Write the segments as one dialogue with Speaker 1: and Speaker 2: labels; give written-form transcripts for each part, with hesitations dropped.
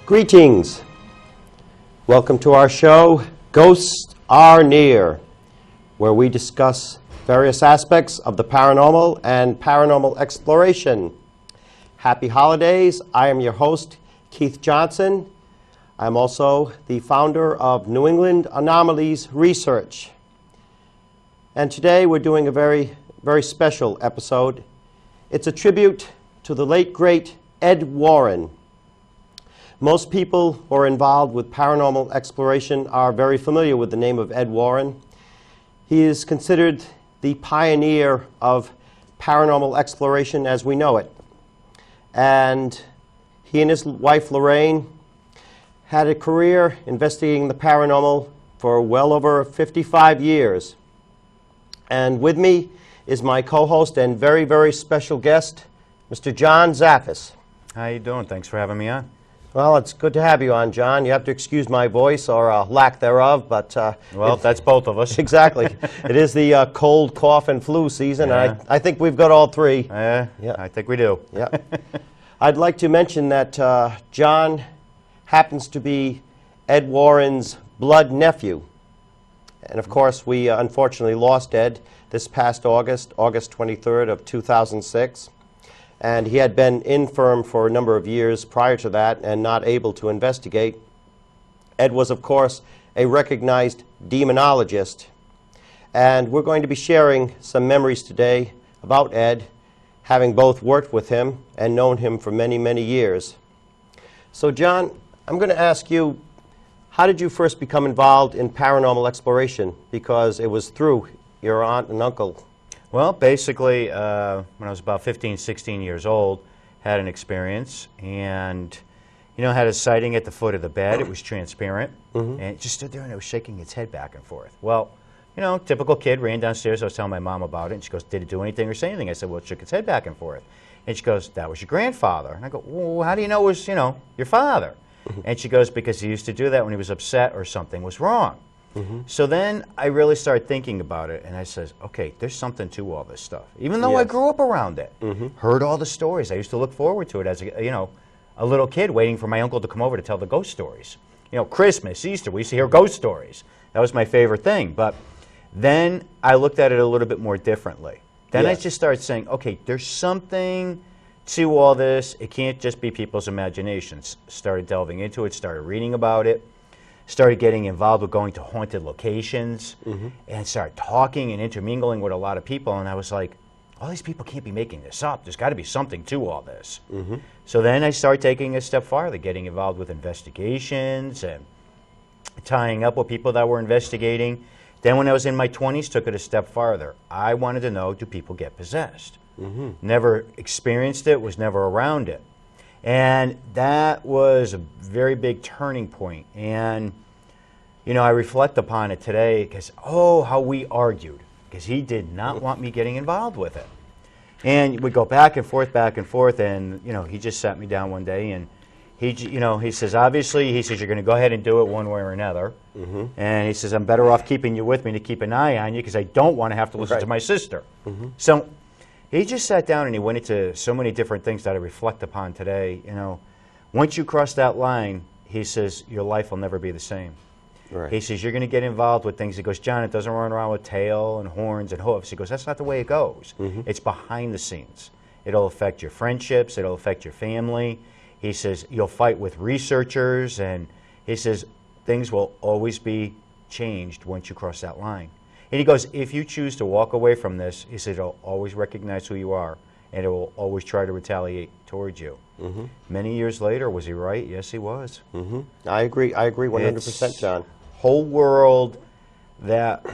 Speaker 1: Greetings. Welcome to our show, Ghosts Are Near, where we discuss various aspects of the paranormal and paranormal exploration. Happy holidays. I am your host, Keith Johnson. I'm also the founder of New England Anomalies Research. And today we're doing a very special episode. It's a tribute to the late, great Ed Warren. Most people who are involved with paranormal exploration are very familiar with the name of Ed Warren. He is considered the pioneer of paranormal exploration as we know it. And he and his wife, Lorraine, had a career investigating the paranormal for well over 55 years. And with me is my co-host and very special guest, Mr. John Zaffis.
Speaker 2: How you doing? Thanks for having me on.
Speaker 1: Well, it's good to have you on, John. You have to excuse my voice or lack thereof, but...
Speaker 2: well, that's both of us.
Speaker 1: Exactly. It is the cold, cough, and flu season.
Speaker 2: Yeah.
Speaker 1: I think we've got all three.
Speaker 2: Yeah, I think we do.
Speaker 1: Yeah. I'd like to mention that John happens to be Ed Warren's blood nephew. And of course, we unfortunately lost Ed this past August 23rd of 2006. And he had been infirm for a number of years prior to that and not able to investigate. Ed was, of course, a recognized demonologist. And we're going to be sharing some memories today about Ed, having both worked with him and known him for many years. So, John, I'm going to ask you, how did you first become involved in paranormal exploration? Because it was through your aunt and uncle.
Speaker 2: Well, basically, when I was about 15, 16 years old, had an experience and, had a sighting at the foot of the bed. It was transparent, and it just stood there and it was shaking its head back and forth. Well, typical kid, ran downstairs. I was telling my mom about it, and she goes, "Did it do anything or say anything?" I said, "Well, it shook its head back and forth." And she goes, "That was your grandfather." And I go, "Well, how do you know it was, your father?" And she goes, "Because he used to do that when he was upset or something was wrong." So then I really started thinking about it, and I says, okay, there's something to all this stuff. Even though I grew up around it, heard all the stories. I used to look forward to it as a little kid waiting for my uncle to come over to tell the ghost stories. Christmas, Easter, we used to hear ghost stories. That was my favorite thing. But then I looked at it a little bit more differently. Then I just started saying, okay, there's something to all this. It can't just be people's imaginations. Started delving into it, started reading about it. Started getting involved with going to haunted locations and started talking and intermingling with a lot of people. And I was like, all these people can't be making this up. There's got to be something to all this. So then I started taking a step farther, getting involved with investigations and tying up with people that were investigating. Then when I was in my 20s, took it a step farther. I wanted to know, do people get possessed? Never experienced it, was never around it. And that was a very big turning point. And, I reflect upon it today because, how we argued. Because he did not want me getting involved with it. And we go back and forth, and, he just sat me down one day and he says, obviously, you're going to go ahead and do it one way or another. And he says, I'm better off keeping you with me to keep an eye on you because I don't want to have to listen to my sister. So he just sat down and he went into so many different things that I reflect upon today. Once you cross that line, he says, your life will never be the same. He says, you're going to get involved with things. He goes, John, it doesn't run around with tail and horns and hoofs. He goes, that's not the way it goes. It's behind the scenes. It'll affect your friendships. It'll affect your family. He says, you'll fight with researchers. And he says, things will always be changed once you cross that line. And he goes, if you choose to walk away from this, he said, it'll always recognize who you are, and it will always try to retaliate towards you. Many years later, was he right? Yes, he was.
Speaker 1: I agree 100%, John.
Speaker 2: Whole world that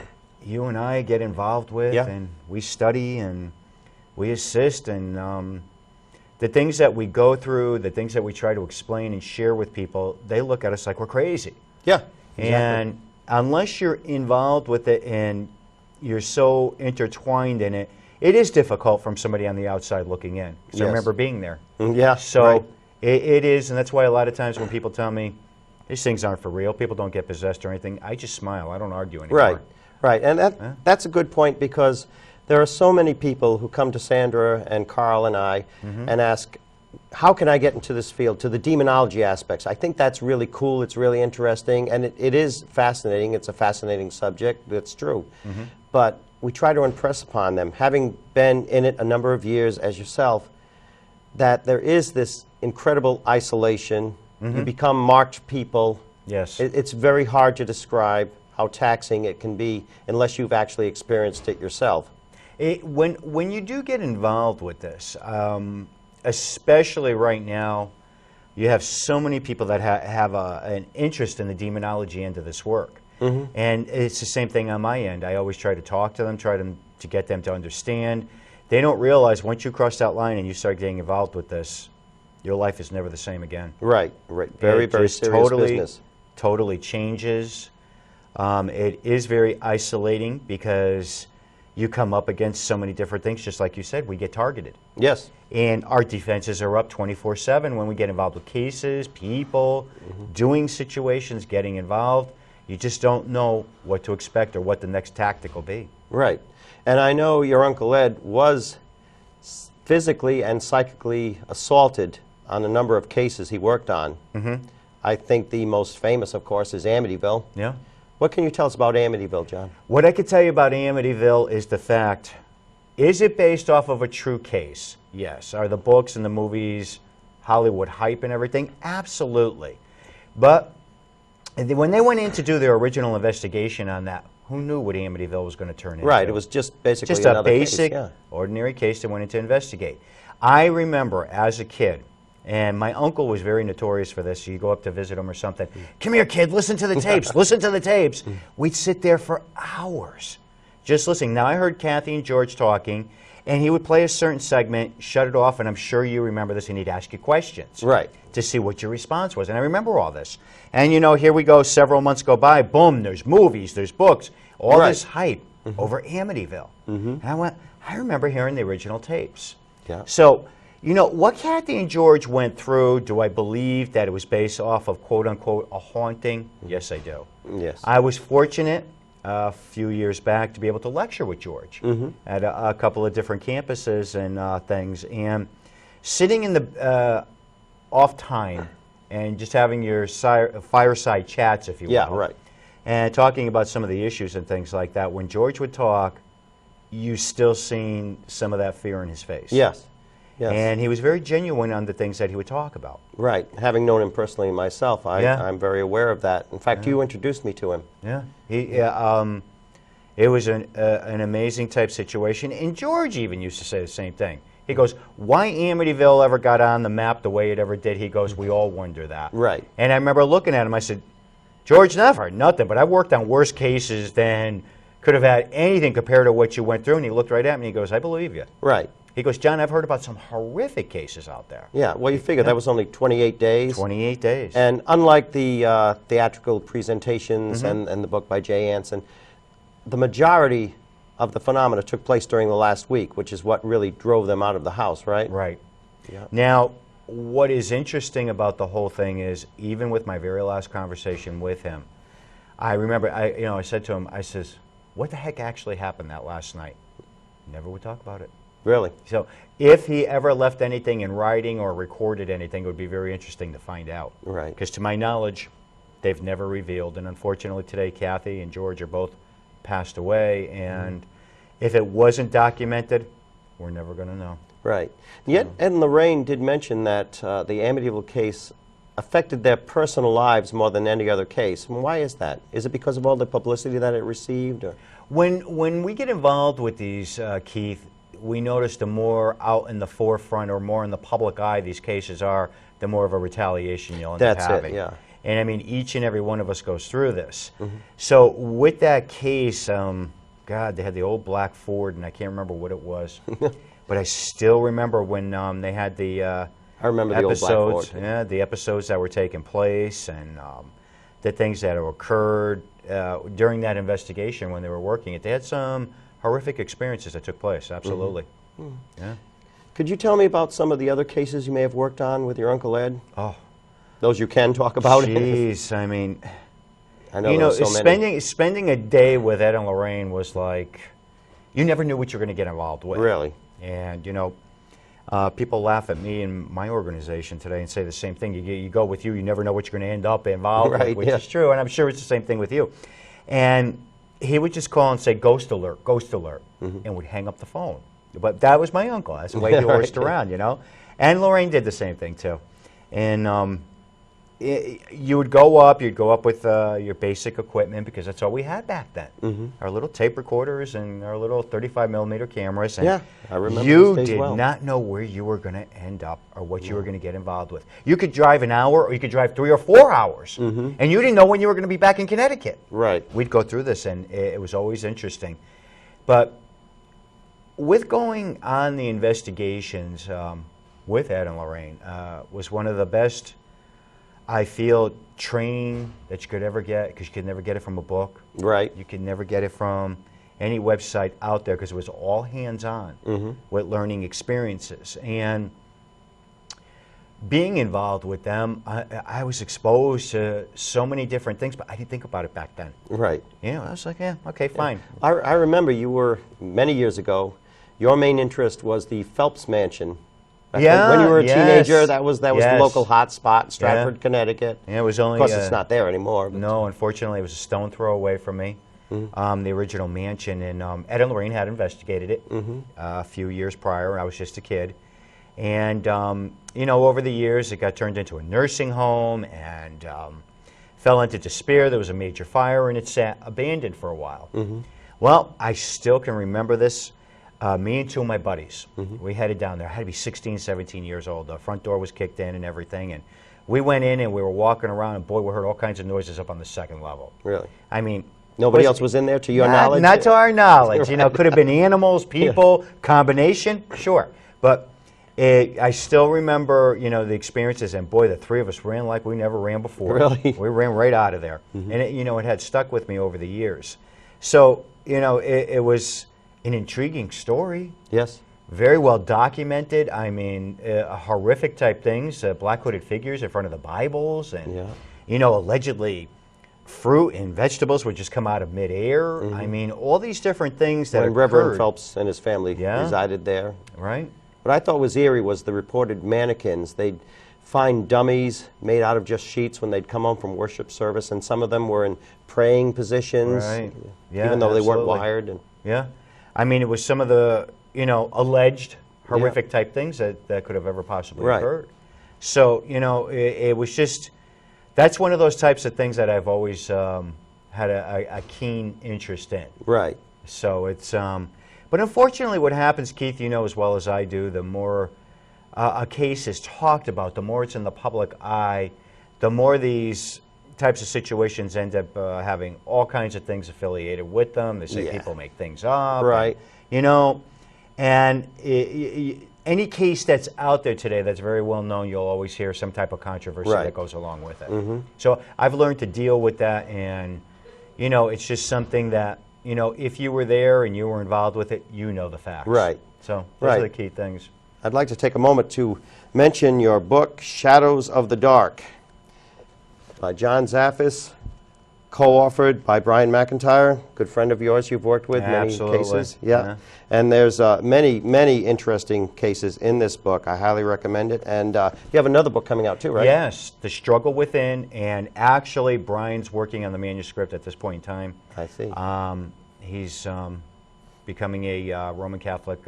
Speaker 2: you and I get involved with, and we study and we assist, and the things that we go through, the things that we try to explain and share with people, they look at us like we're crazy.
Speaker 1: Yeah, exactly.
Speaker 2: And unless you're involved with it and you're so intertwined in it, it is difficult from somebody on the outside looking in. Because I remember being there. So it is, and that's why a lot of times when people tell me, these things aren't for real, people don't get possessed or anything, I just smile. I don't argue anymore.
Speaker 1: Right. And that's a good point because there are so many people who come to Sandra and Carl and I and ask, how can I get into this field, to the demonology aspects? I think that's really cool, it's really interesting, and it is fascinating. It's a fascinating subject, that's true. But we try to impress upon them, having been in it a number of years as yourself, that there is this incredible isolation. You become marked people.
Speaker 2: Yes.
Speaker 1: It's very hard to describe how taxing it can be unless you've actually experienced it yourself.
Speaker 2: When you do get involved with this, especially right now, you have so many people that have an interest in the demonology end of this work. And it's the same thing on my end. I always try to talk to them, try to get them to understand. They don't realize once you cross that line and you start getting involved with this, your life is never the same again.
Speaker 1: Right, right. Very, very serious business.
Speaker 2: Totally changes. It is very isolating because you come up against so many different things. Just like you said, we get targeted.
Speaker 1: Yes.
Speaker 2: And our defenses are up 24/7 when we get involved with cases, people, doing situations, getting involved. You just don't know what to expect or what the next tactic will be.
Speaker 1: Right. And I know your Uncle Ed was physically and psychically assaulted on a number of cases he worked on. I think the most famous, of course, is Amityville.
Speaker 2: Yeah.
Speaker 1: What can you tell us about Amityville, John?
Speaker 2: What I could tell you about Amityville is the fact, is it based off of a true case? Yes. Are the books and the movies Hollywood hype and everything? Absolutely. But when they went in to do their original investigation on that, who knew what Amityville was going to turn into?
Speaker 1: Right. It was just basically
Speaker 2: just a
Speaker 1: another
Speaker 2: basic,
Speaker 1: case, yeah.
Speaker 2: ordinary case they went in to investigate. I remember as a kid, and my uncle was very notorious for this. You go up to visit him or something. Come here, kid, listen to the tapes. Listen to the tapes. We'd sit there for hours just listening. Now, I heard Kathy and George talking, and he would play a certain segment, shut it off, and I'm sure you remember this, and he'd ask you questions.
Speaker 1: Right.
Speaker 2: To see what your response was. And I remember all this. And, you know, here we go, several months go by, boom, there's movies, there's books, all this hype over Amityville. And I remember hearing the original tapes.
Speaker 1: Yeah.
Speaker 2: So, you know, what Kathy and George went through, do I believe that it was based off of, quote unquote, a haunting? Yes, I do.
Speaker 1: Yes.
Speaker 2: I was fortunate a few years back to be able to lecture with George at a couple of different campuses and things. And sitting in the off time and just having your fireside chats, if you will.
Speaker 1: Yeah, right.
Speaker 2: And talking about some of the issues and things like that. When George would talk, you still seen some of that fear in his face.
Speaker 1: Yes. Yes.
Speaker 2: And he was very genuine on the things that he would talk about.
Speaker 1: Right. Having known him personally myself, I'm very aware of that. In fact, you introduced me to him.
Speaker 2: Yeah. It was an amazing type situation. And George even used to say the same thing. He goes, why Amityville ever got on the map the way it ever did, he goes, we all wonder that.
Speaker 1: Right.
Speaker 2: And I remember looking at him, I said, George, never, nothing, but I worked on worse cases than could have had anything compared to what you went through. And he looked right at me and he goes, I believe you.
Speaker 1: Right.
Speaker 2: He goes, John, I've heard about some horrific cases out there.
Speaker 1: Yeah, well, you figure that was only 28 days.
Speaker 2: 28 days.
Speaker 1: And unlike the theatrical presentations and the book by Jay Anson, the majority of the phenomena took place during the last week, which is what really drove them out of the house, right?
Speaker 2: Right.
Speaker 1: Yeah.
Speaker 2: Now, what is interesting about the whole thing is, even with my very last conversation with him, I remember, I said to him, I says, what the heck actually happened that last night? Never would talk about it.
Speaker 1: Really?
Speaker 2: So if he ever left anything in writing or recorded anything, it would be very interesting to find out.
Speaker 1: Right.
Speaker 2: Because to my knowledge, they've never revealed. And unfortunately today, Kathy and George are both passed away. And if it wasn't documented, we're never going to know.
Speaker 1: Right. Yet Ed and Lorraine did mention that the Amityville case affected their personal lives more than any other case. And why is that? Is it because of all the publicity that it received? Or?
Speaker 2: When we get involved with these, Keith, we notice the more out in the forefront or more in the public eye these cases are, the more of a retaliation you'll end up having.
Speaker 1: That's it, yeah.
Speaker 2: And I mean, each and every one of us goes through this. So with that case, God, they had the old black Ford, and I can't remember what it was. But I still remember when they had the
Speaker 1: I remember
Speaker 2: episodes,
Speaker 1: the old black Ford.
Speaker 2: yeah, the episodes that were taking place and the things that have occurred during that investigation when they were working it. They had some horrific experiences that took place, absolutely. Yeah.
Speaker 1: Could you tell me about some of the other cases you may have worked on with your Uncle Ed?
Speaker 2: Oh.
Speaker 1: Those you can talk about?
Speaker 2: Jeez, I mean,
Speaker 1: I know, there so many.
Speaker 2: Spending a day with Ed and Lorraine was like, you never knew what you were going to get involved with.
Speaker 1: Really?
Speaker 2: And, you know, People laugh at me and my organization today and say the same thing. You go with you never know what you're going to end up involved with, which is true, and I'm sure it's the same thing with you. And he would just call and say, ghost alert, and would hang up the phone. But that was my uncle. That's the way he horsed around, you know. And Lorraine did the same thing, too. And you would go up, you'd go up with your basic equipment, because that's all we had back then. Our little tape recorders and our little 35mm cameras. And
Speaker 1: yeah, I remember
Speaker 2: you
Speaker 1: those days
Speaker 2: did
Speaker 1: well.
Speaker 2: not know where you were going to end up or what you were going to get involved with. You could drive an hour or you could drive 3 or 4 hours, and you didn't know when you were going to be back in Connecticut.
Speaker 1: Right.
Speaker 2: We'd go through this, and it was always interesting. But with going on the investigations with Ed and Lorraine was one of the best, I feel, training that you could ever get, because you could never get it from a book.
Speaker 1: Right.
Speaker 2: You could never get it from any website out there, because it was all hands-on with learning experiences. And being involved with them, I was exposed to so many different things, but I didn't think about it back then.
Speaker 1: Right.
Speaker 2: You know, I was like, yeah, okay, fine.
Speaker 1: I remember you were, many years ago, your main interest was the Phelps Mansion.
Speaker 2: Yeah,
Speaker 1: when you were a teenager, that was the
Speaker 2: yes.
Speaker 1: local hot spot in Stratford, Connecticut.
Speaker 2: Yeah, it was only.
Speaker 1: Of course, it's not there anymore. But
Speaker 2: no, unfortunately, it was a stone throw away from me. The original mansion, and Ed and Lorraine had investigated it a few years prior. I was just a kid, and you know, over the years, it got turned into a nursing home and fell into despair. There was a major fire, and it sat abandoned for a while. Well, I still can remember this. Me and 2 of my buddies, we headed down there. I had to be 16, 17 years old. The front door was kicked in and everything. And we went in and we were walking around, and boy, we heard all kinds of noises up on the 2nd level.
Speaker 1: Really?
Speaker 2: I mean,
Speaker 1: nobody else was in there, to your knowledge?
Speaker 2: Not to our knowledge.
Speaker 1: Right.
Speaker 2: You know, could have been animals, people, combination, sure. But I still remember, you know, the experiences. And boy, the 3 of us ran like we never ran before.
Speaker 1: Really?
Speaker 2: We ran right out of there. And it, you know, it had stuck with me over the years. So, you know, it was an intriguing story.
Speaker 1: Yes.
Speaker 2: Very well documented. I mean, horrific type things, black hooded figures in front of the Bibles, and, you know, allegedly fruit and vegetables would just come out of midair. I mean, all these different things that
Speaker 1: When
Speaker 2: occurred.
Speaker 1: Reverend Phelps and his family resided there.
Speaker 2: Right.
Speaker 1: What I thought was eerie was the reported mannequins. They'd find dummies made out of just sheets when they'd come home from worship service, and some of them were in praying positions,
Speaker 2: Right. Yeah,
Speaker 1: even though they weren't
Speaker 2: absolutely.
Speaker 1: wired. And
Speaker 2: Yeah. I mean, it was some of the, you know, alleged horrific type things that could have ever possibly occurred. So, you know, it was just, that's one of those types of things that I've always had a keen interest in.
Speaker 1: Right.
Speaker 2: So it's, but unfortunately what happens, Keith, you know as well as I do, the more a case is talked about, the more it's in the public eye, the more these types of situations end up having all kinds of things affiliated with them. They say people make things up.
Speaker 1: Right.
Speaker 2: And, you know, and any case that's out there today that's very well known, you'll always hear some type of controversy that goes along with it. So I've learned to deal with that, and, you know, it's just something that, you know, if you were there and you were involved with it, you know the facts.
Speaker 1: Right.
Speaker 2: So those are the key things.
Speaker 1: I'd like to take a moment to mention your book, Shadows of the Dark, by John Zaffis, co-authored by Brian McIntyre, good friend of yours you've worked with many cases. Yeah. And there's many, many interesting cases in this book. I highly recommend it. And you have another book coming out too, right?
Speaker 2: Yes, The Struggle Within, and actually Brian's working on the manuscript at this point in time.
Speaker 1: I see.
Speaker 2: He's becoming a Roman Catholic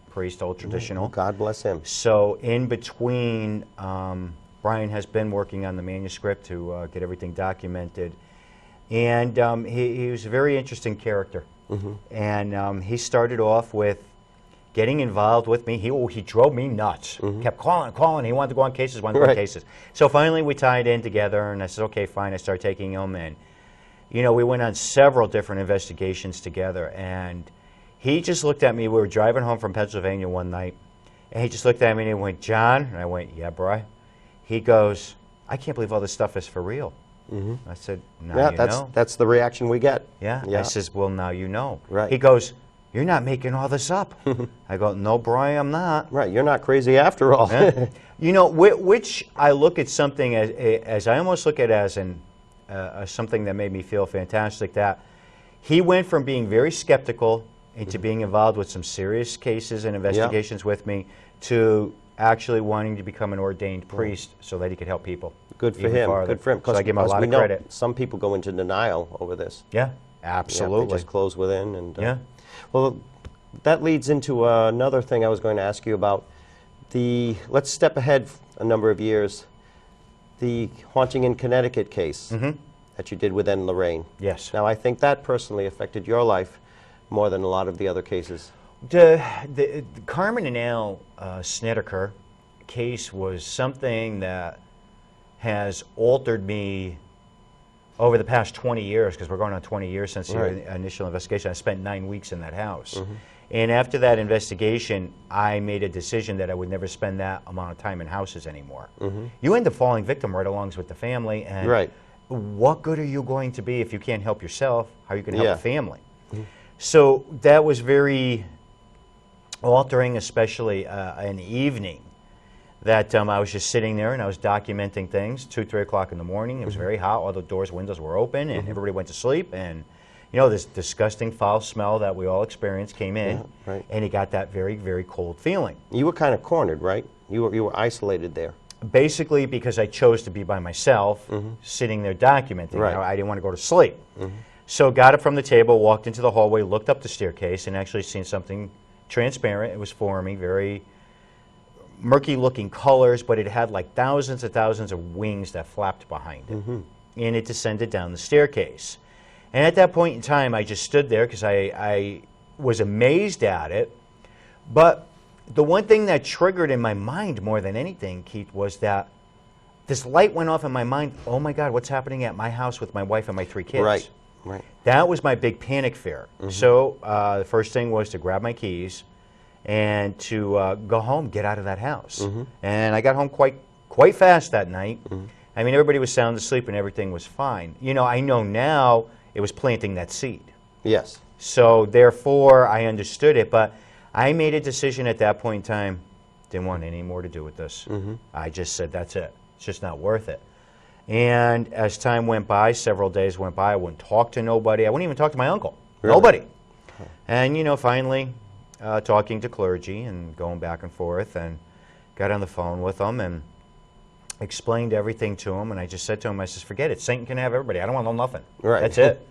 Speaker 2: priest, old traditional.
Speaker 1: God bless him.
Speaker 2: So in between, Brian has been working on the manuscript to get everything documented. And he was a very interesting character. And he started off with getting involved with me. He drove me nuts. Kept calling. He wanted to go on cases, So finally we tied in together, and I said, okay, fine. I started taking him, and, you know, we went on several different investigations together. And he just looked at me. We were driving home from Pennsylvania one night, and he just looked at me and he went, John? And I went, yeah, bro. He goes, I can't believe all this stuff is for real. I said, now you know.
Speaker 1: That's the reaction we get.
Speaker 2: Yeah. I says, well, now you know.
Speaker 1: Right.
Speaker 2: He goes, you're not making all this up. I go, no, Brian, I'm not.
Speaker 1: Right, you're not crazy after all.
Speaker 2: You know, which I look at something as I almost look at it as something that made me feel fantastic, that he went from being very skeptical into being involved with some serious cases and investigations with me, to actually wanting to become an ordained priest so that he could help people.
Speaker 1: Good for
Speaker 2: even
Speaker 1: him.
Speaker 2: farther.
Speaker 1: Good for him.
Speaker 2: So I give him a lot
Speaker 1: we
Speaker 2: of
Speaker 1: know
Speaker 2: credit.
Speaker 1: some people go into denial over this.
Speaker 2: Yeah,
Speaker 1: Yeah,
Speaker 2: absolutely.
Speaker 1: they just close within. And
Speaker 2: Yeah.
Speaker 1: Well, that leads into another thing I was going to ask you about. Let's step ahead a number of years. The haunting in Connecticut case that you did with N.E.A.R.
Speaker 2: Yes.
Speaker 1: Now, I think that personally affected your life more than a lot of the other cases.
Speaker 2: The Carmen and Al Snedeker case was something that has altered me over the past 20 years, because we're going on 20 years since the initial investigation. I spent 9 weeks in that house. And after that investigation, I made a decision that I would never spend that amount of time in houses anymore. You end up falling victim right along with the family, and what good are you going to be if you can't help yourself? How are you going to help the family? So that was very altering, especially an evening that I was just sitting there and I was documenting things, 2, 3 o'clock in the morning. It was very hot. All the doors, windows were open, and everybody went to sleep. And you know, this disgusting foul smell that we all experienced came in, and you got that very, very cold feeling.
Speaker 1: You were kind of cornered, right? You were isolated there.
Speaker 2: Basically, because I chose to be by myself, sitting there documenting. You know, I didn't want to go to sleep. So got up from the table, walked into the hallway, looked up the staircase, and actually seen something transparent. It was forming, very murky-looking colors, but it had like thousands and thousands of wings that flapped behind it. And it descended down the staircase. And at that point in time, I just stood there because I was amazed at it. But the one thing that triggered in my mind more than anything, Keith, was that this light went off in my mind. Oh my God, what's happening at my house with my wife and my 3 kids?
Speaker 1: Right.
Speaker 2: That was my big panic fear. So the first thing was to grab my keys and to go home, get out of that house. And I got home quite fast that night. I mean, everybody was sound asleep and everything was fine. You know, I know now it was planting that seed.
Speaker 1: Yes.
Speaker 2: So therefore, I understood it, but I made a decision at that point in time, didn't want any more to do with this. I just said, that's it. It's just not worth it. And as time went by, several days went by, I wouldn't talk to nobody. I wouldn't even talk to my uncle.
Speaker 1: Really?
Speaker 2: Nobody. And, you know, finally, talking to clergy and going back and forth, and got on the phone with them and explained everything to him. And I just said to him, I says, forget it. Satan can have everybody. I don't want to know nothing. That's it.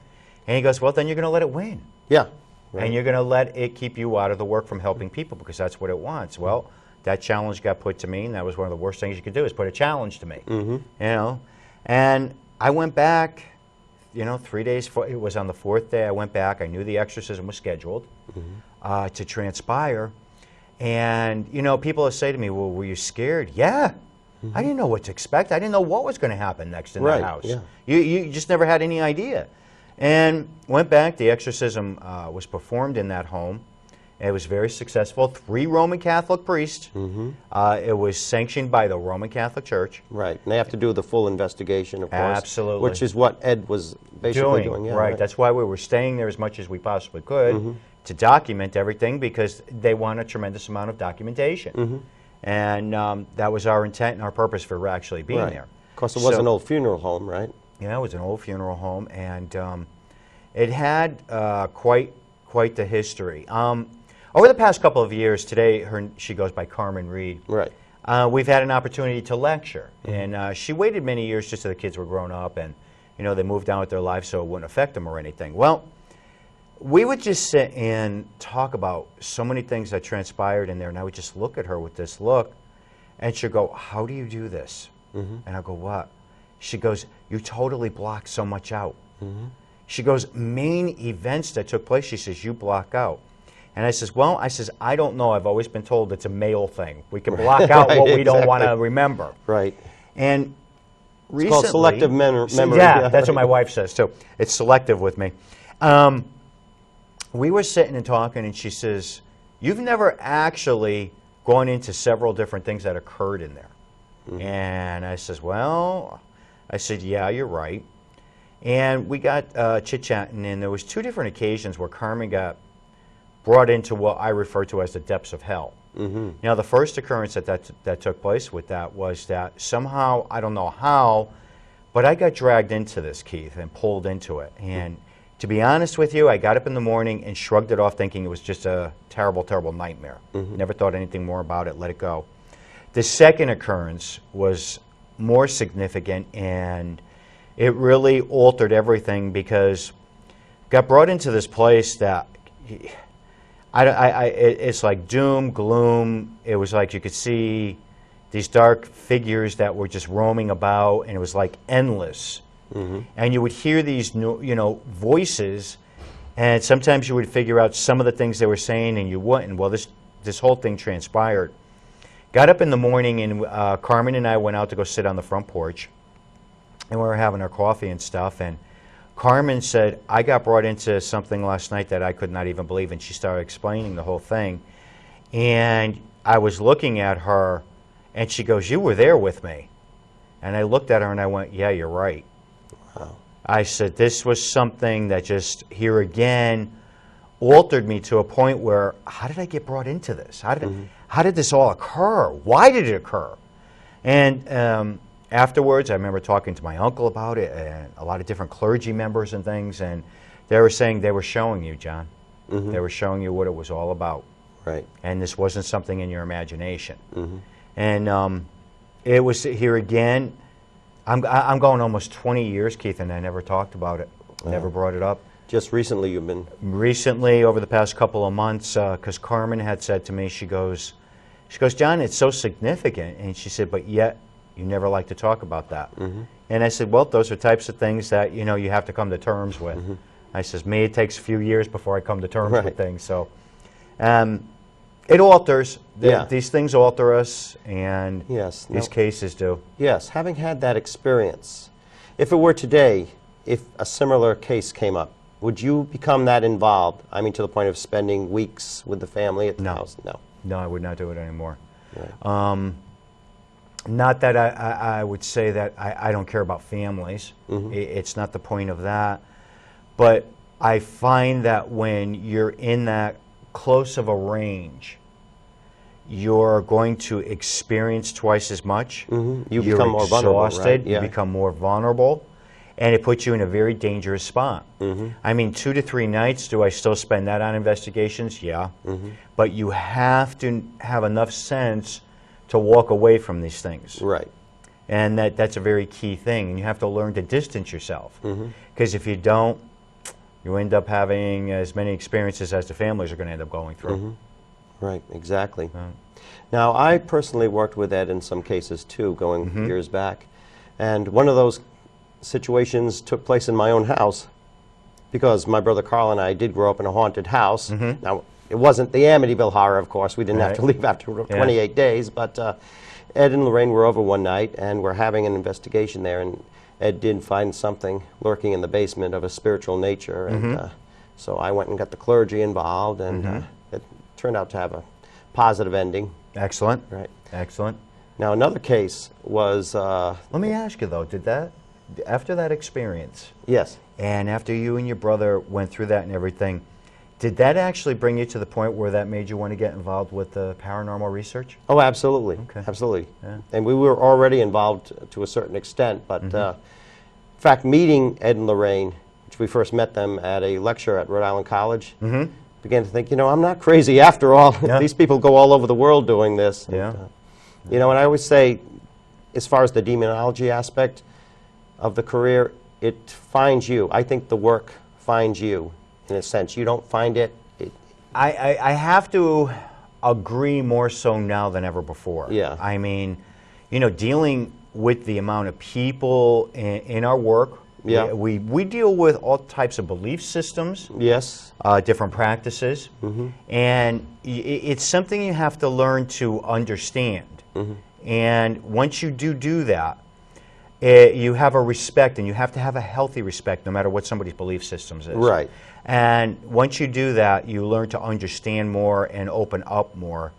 Speaker 2: And he goes, well, then you're going to let it win.
Speaker 1: Yeah.
Speaker 2: And you're going to let it keep you out of the work from helping people, because that's what it wants. Well, that challenge got put to me, and that was one of the worst things you could do, is put a challenge to me. You know, and I went back, you know, 3 days, it was on the 4th day I went back. I knew the exorcism was scheduled to transpire. And, you know, people say to me, well, were you scared? Yeah. I didn't know what to expect. I didn't know what was going to happen next in that house. You just never had any idea. And went back. The exorcism was performed in that home. It was very successful. 3 Roman Catholic priests. It was sanctioned by the Roman Catholic Church.
Speaker 1: Right. And they have to do the full investigation, of course.
Speaker 2: Absolutely.
Speaker 1: Which is what Ed was basically doing. Yeah,
Speaker 2: right. That's why we were staying there as much as we possibly could to document everything, because they want a tremendous amount of documentation. And that was our intent and our purpose for actually being there.
Speaker 1: Of course, it was an old funeral home, right?
Speaker 2: Yeah, it was an old funeral home, and it had quite the history. Over the past couple of years, today she goes by Carmen Reed.
Speaker 1: Right.
Speaker 2: We've had an opportunity to lecture, and she waited many years just till the kids were grown up, and you know, they moved on with their life, so it wouldn't affect them or anything. Well, we would just sit and talk about so many things that transpired in there, and I would just look at her with this look, and she'd go, how do you do this? And I go, what? She goes, you totally block so much out. She goes, main events that took place, she says, you block out. And I says, well, I don't know. I've always been told it's a male thing. We can block out what we don't want to remember.
Speaker 1: Right.
Speaker 2: And recently,
Speaker 1: it's called selective memory.
Speaker 2: Yeah, that's what my wife says too. It's selective with me. We were sitting and talking, and she says, you've never actually gone into several different things that occurred in there. And I says, well, I said, yeah, you're right. And we got chit-chatting, and there was 2 different occasions where Carmen got brought into what I refer to as the depths of hell. Now, the first occurrence that took place with that was that somehow, I don't know how, but I got dragged into this, Keith, and pulled into it. And to be honest with you, I got up in the morning and shrugged it off thinking it was just a terrible, terrible nightmare. Never thought anything more about it, let it go. The second occurrence was more significant, and it really altered everything because I got brought into this place that it's like doom, gloom. It was like you could see these dark figures that were just roaming about, and it was like endless. And you would hear these, voices, and sometimes you would figure out some of the things they were saying, and you wouldn't. Well, this whole thing transpired. Got up in the morning, and Carmen and I went out to go sit on the front porch, and we were having our coffee and stuff, and Carmen said, I got brought into something last night that I could not even believe, and she started explaining the whole thing. And I was looking at her, and she goes, you were there with me. And I looked at her, and I went, yeah, you're right.
Speaker 1: Wow.
Speaker 2: I said, this was something that just, here again, altered me to a point where, how did I get brought into this? How did this all occur? Why did it occur? And afterwards, I remember talking to my uncle about it, and a lot of different clergy members and things, and they were saying they were showing you, John. They were showing you what it was all about.
Speaker 1: Right.
Speaker 2: And this wasn't something in your imagination. And it was, here again, I'm going almost 20 years, Keith, and I never talked about it, never brought it up.
Speaker 1: Just recently you've been...
Speaker 2: Recently, over the past couple of months, because Carmen had said to me, she goes, John, it's so significant. And she said, but yet you never like to talk about that. And I said, well, those are types of things that, you have to come to terms with. I says, me, it takes a few years before I come to terms with things. So it alters. These things alter us, and these cases do.
Speaker 1: Yes, having had that experience, if it were today, if a similar case came up, would you become that involved? I mean, to the point of spending weeks with the family at the house? No.
Speaker 2: No, I would not do it anymore.
Speaker 1: Right.
Speaker 2: Not that I would say that I don't care about families. It's not the point of that. But I find that when you're in that close of a range, you're going to experience twice as much.
Speaker 1: You become more vulnerable, right?
Speaker 2: You become more vulnerable, and it puts you in a very dangerous spot. I mean, 2 to 3 nights, do I still spend that on investigations? Yeah. But you have to have enough sense to walk away from these things.
Speaker 1: Right.
Speaker 2: And that's a very key thing, and you have to learn to distance yourself. Because if you don't, you end up having as many experiences as the families are going to end up going through.
Speaker 1: Right, exactly. Now, I personally worked with Ed in some cases too, going years back. And one of those situations took place in my own house, because my brother Carl and I did grow up in a haunted house. Now, it wasn't the Amityville horror, of course. We didn't have to leave after 28 days. But Ed and Lorraine were over one night, and we're having an investigation there. And Ed did find something lurking in the basement of a spiritual nature. And so I went and got the clergy involved, and it turned out to have a positive ending.
Speaker 2: Excellent.
Speaker 1: Right.
Speaker 2: Excellent.
Speaker 1: Now, another case was...
Speaker 2: Let me ask you, though, after that experience...
Speaker 1: Yes.
Speaker 2: And after you and your brother went through that and everything, did that actually bring you to the point where that made you want to get involved with the paranormal research?
Speaker 1: Oh, absolutely.
Speaker 2: Okay.
Speaker 1: Absolutely.
Speaker 2: Yeah.
Speaker 1: And we were already involved to a certain extent, but in fact, meeting Ed and Lorraine, which we first met them at a lecture at Rhode Island College, began to think, I'm not crazy after all. These people go all over the world doing this. And, and I always say, as far as the demonology aspect of the career, it finds you. I think the work finds you, in a sense. You don't find it.
Speaker 2: I have to agree more so now than ever before.
Speaker 1: Yeah.
Speaker 2: I mean, dealing with the amount of people in our work, we deal with all types of belief systems.
Speaker 1: Yes.
Speaker 2: Different practices. And it's something you have to learn to understand. And once you do that, you have a respect, and you have to have a healthy respect no matter what somebody's belief systems is.
Speaker 1: Right.
Speaker 2: And once you do that, you learn to understand more and open up more.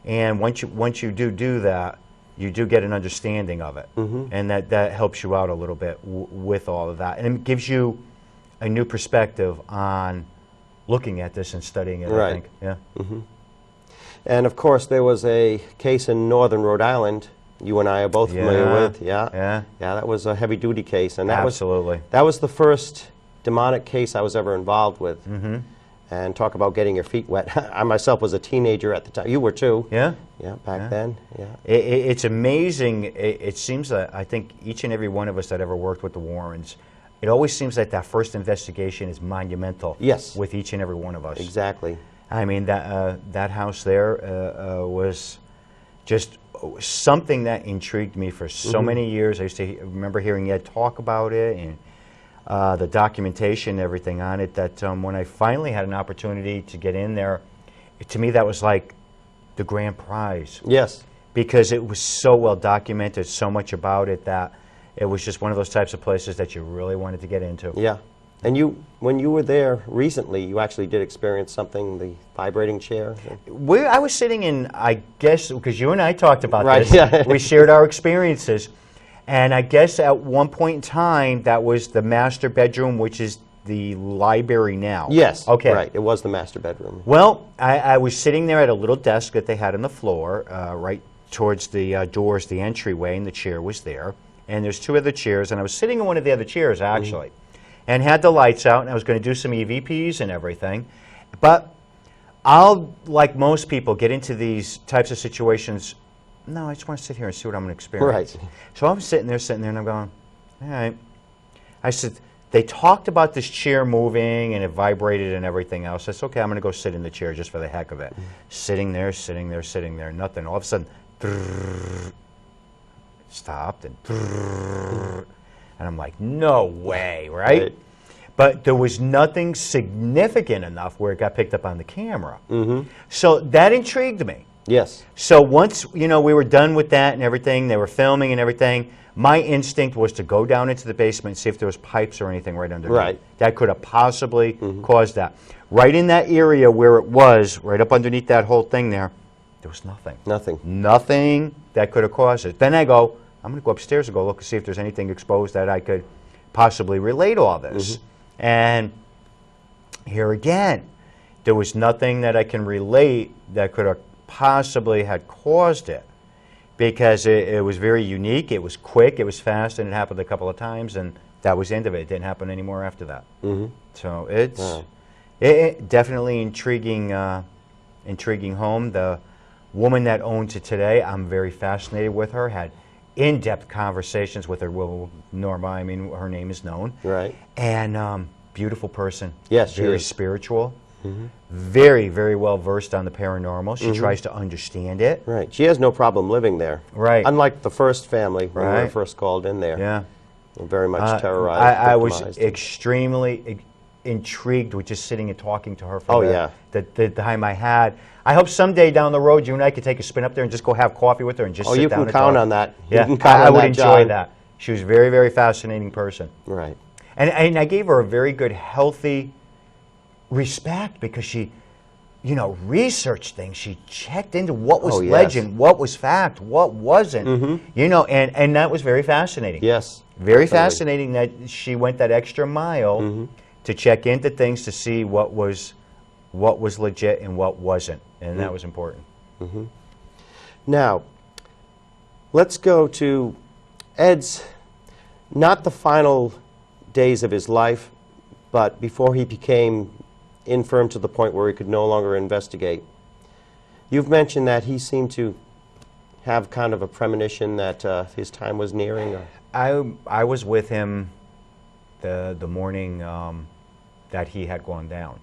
Speaker 2: And once you do that, you do get an understanding of it. And that helps you out a little bit with all of that. And it gives you a new perspective on looking at this and studying it, I think. Yeah.
Speaker 1: And of course, there was a case in northern Rhode Island you and I are both familiar with. Yeah, that was a heavy-duty case, and that was the first demonic case I was ever involved with. And talk about getting your feet wet. I myself was a teenager at the time. You were too.
Speaker 2: Yeah.
Speaker 1: Yeah, back then. Yeah.
Speaker 2: It's amazing. It seems that I think each and every one of us that ever worked with the Warrens, it always seems like that first investigation is monumental.
Speaker 1: Yes.
Speaker 2: With each and every one of us.
Speaker 1: Exactly.
Speaker 2: I mean, that house there was just something that intrigued me for so many years. I used to remember hearing Ed talk about it and the documentation and everything on it, that when I finally had an opportunity to get in there, to me that was like the grand prize.
Speaker 1: Yes.
Speaker 2: Because it was so well documented, so much about it, that it was just one of those types of places that you really wanted to get into.
Speaker 1: Yeah. And you, when you were there recently, you actually did experience something, the vibrating chair?
Speaker 2: I was sitting in, I guess, because you and I talked about
Speaker 1: Right,
Speaker 2: this.
Speaker 1: yeah.
Speaker 2: We shared our experiences. And I guess at one point in time, that was the master bedroom, which is the library now.
Speaker 1: Yes.
Speaker 2: Okay.
Speaker 1: Right. It was the master bedroom.
Speaker 2: Well, I was sitting there at a little desk that they had on the floor, right towards the doors, the entryway, and the chair was there. And there's two other chairs, and I was sitting in one of the other chairs, actually, and had the lights out, and I was going to do some EVPs and everything. But I'll, like most people, get into these types of situations. No, I just want to sit here and see what I'm going to experience.
Speaker 1: Right.
Speaker 2: So I was sitting there, and I'm going, all right. I said, they talked about this chair moving, and it vibrated and everything else. I said, okay, I'm going to go sit in the chair just for the heck of it. Sitting there, nothing. All of a sudden, stopped, and I'm like, no way, right? But there was nothing significant enough where it got picked up on the camera. So that intrigued me.
Speaker 1: Yes.
Speaker 2: So once, we were done with that and everything, they were filming and everything, my instinct was to go down into the basement and see if there was pipes or anything right underneath.
Speaker 1: Right.
Speaker 2: That could have possibly caused that. Right in that area where it was, right up underneath that whole thing there was nothing.
Speaker 1: Nothing.
Speaker 2: Nothing that could have caused it. Then I go, I'm going to go upstairs and go look and see if there's anything exposed that I could possibly relate all this. And here again, there was nothing that I can relate that could have possibly had caused it, because it was very unique, it was quick, it was fast, and it happened a couple of times, and that was the end of it. It didn't happen anymore after that. So it's it definitely intriguing home. The woman that owns it today, I'm very fascinated with her, had in-depth conversations with her. Well, Norma, I mean, her name is known.
Speaker 1: Right.
Speaker 2: And beautiful person.
Speaker 1: Yes, she
Speaker 2: very
Speaker 1: is.
Speaker 2: Spiritual. Very, very well versed on the paranormal. She tries to understand it.
Speaker 1: Right. She has no problem living there.
Speaker 2: Right.
Speaker 1: Unlike the first family when we were
Speaker 2: Right.
Speaker 1: first called in there.
Speaker 2: Yeah.
Speaker 1: Very much terrorized.
Speaker 2: I was
Speaker 1: victimized.
Speaker 2: extremely intrigued with just sitting and talking to her for
Speaker 1: Oh, yeah.
Speaker 2: the time I had. I hope someday down the road you and I could take a spin up there and just go have coffee with her and just sit
Speaker 1: you
Speaker 2: down
Speaker 1: can
Speaker 2: and
Speaker 1: count
Speaker 2: talk.
Speaker 1: on that. You
Speaker 2: Yeah,
Speaker 1: can count
Speaker 2: I
Speaker 1: on
Speaker 2: would
Speaker 1: that,
Speaker 2: enjoy
Speaker 1: John.
Speaker 2: that. She was a very, very fascinating person.
Speaker 1: Right.
Speaker 2: And I gave her a very good, healthy respect, because she, researched things. She checked into what was
Speaker 1: Oh, yes.
Speaker 2: legend, what was fact, what wasn't. And that was very fascinating.
Speaker 1: Yes.
Speaker 2: Very
Speaker 1: definitely.
Speaker 2: fascinating that she went that extra mile to check into things to see what was legit and what wasn't, and that was important.
Speaker 1: Now, let's go to Ed's, not the final days of his life, but before he became infirm to the point where he could no longer investigate. You've mentioned that he seemed to have kind of a premonition that his time was nearing. Or
Speaker 2: I was with him the morning that he had gone down.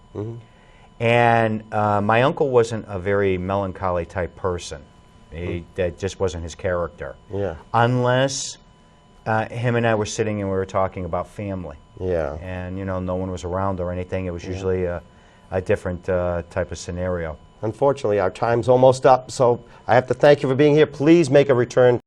Speaker 2: And my uncle wasn't a very melancholy type person. That just wasn't his character.
Speaker 1: Yeah.
Speaker 2: Unless him and I were sitting and we were talking about family.
Speaker 1: Yeah.
Speaker 2: And, no one was around or anything. It was usually a different type of scenario.
Speaker 1: Unfortunately, our time's almost up, so I have to thank you for being here. Please make a return